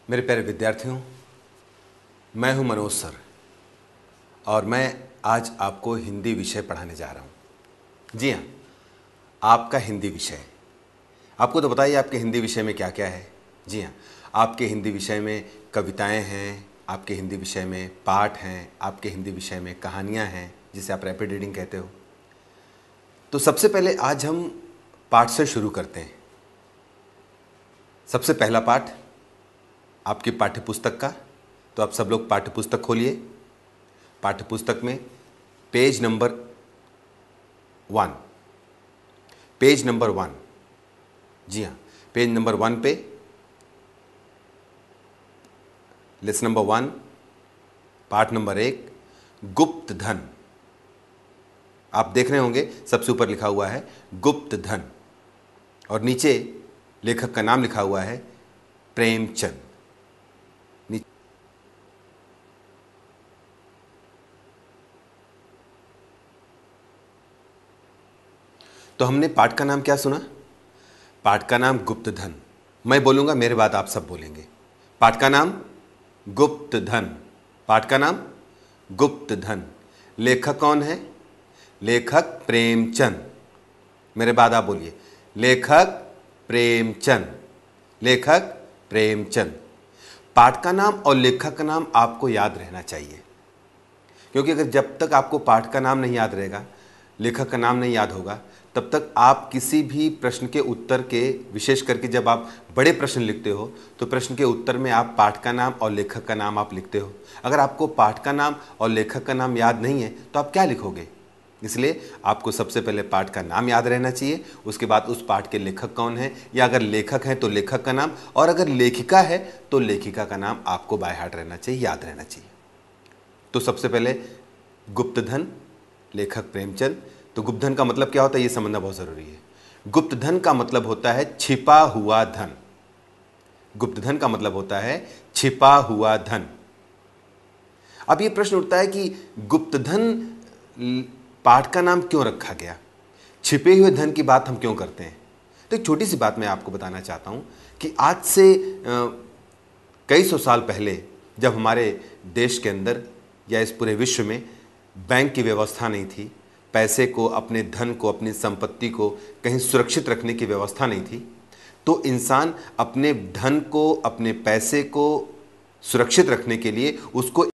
मेरे प्यारे विद्यार्थियों, मैं हूं मनोज सर और मैं आज आपको हिंदी विषय पढ़ाने जा रहा हूं। जी हाँ, आपका हिंदी विषय। आपको तो बताइए आपके हिंदी विषय में क्या क्या है। जी हाँ, आपके हिंदी विषय में कविताएं हैं, आपके हिंदी विषय में पाठ हैं, आपके हिंदी विषय में कहानियाँ हैं जिसे आप रैपिड रीडिंग कहते हो। तो सबसे पहले आज हम पाठ से शुरू करते हैं। सबसे पहला पाठ आपकी पाठ्यपुस्तक का, तो आप सब लोग पाठ्यपुस्तक खोलिए। पाठ्यपुस्तक में पेज नंबर 1, पेज नंबर 1, जी हाँ, पेज नंबर 1 पे लेसन नंबर 1, पाठ नंबर 1, गुप्त धन। आप देख रहे होंगे सबसे ऊपर लिखा हुआ है गुप्त धन और नीचे लेखक का नाम लिखा हुआ है प्रेमचंद। तो हमने पाठ का नाम क्या सुना? पाठ का नाम गुप्त धन। मैं बोलूंगा, मेरे बाद आप सब बोलेंगे। पाठ का नाम गुप्त धन। पाठ का नाम गुप्त धन। लेखक कौन है? लेखक प्रेमचंद। मेरे बाद आप बोलिए, लेखक प्रेमचंद। लेखक प्रेमचंद। पाठ का नाम और लेखक का नाम आपको याद रहना चाहिए, क्योंकि अगर जब तक आपको पाठ का नाम नहीं याद रहेगा, लेखक का नाम नहीं याद होगा, तब तक आप किसी भी प्रश्न के उत्तर के, विशेष करके जब आप बड़े प्रश्न लिखते हो तो प्रश्न के उत्तर में आप पाठ का नाम और लेखक का नाम आप लिखते हो। अगर आपको पाठ का नाम और लेखक का नाम याद नहीं है तो आप क्या लिखोगे? इसलिए आपको सबसे पहले पाठ का नाम याद रहना चाहिए, उसके बाद उस पाठ के लेखक कौन है, या अगर लेखक हैं तो लेखक का नाम, और अगर लेखिका है तो लेखिका का नाम आपको बाय हार्ट रहना चाहिए, याद रहना चाहिए। तो सबसे पहले गुप्तधन, लेखक प्रेमचंद। तो गुप्तधन का मतलब क्या होता है ये समझना बहुत जरूरी है। गुप्तधन का मतलब होता है छिपा हुआ धन। गुप्तधन का मतलब होता है छिपा हुआ धन। अब ये प्रश्न उठता है कि गुप्तधन पाठ का नाम क्यों रखा गया, छिपे हुए धन की बात हम क्यों करते हैं? तो एक छोटी सी बात मैं आपको बताना चाहता हूं कि आज से कई सौ साल पहले जब हमारे देश के अंदर या इस पूरे विश्व में बैंक की व्यवस्था नहीं थी, पैसे को, अपने धन को, अपनी संपत्ति को कहीं सुरक्षित रखने की व्यवस्था नहीं थी, तो इंसान अपने धन को, अपने पैसे को सुरक्षित रखने के लिए उसको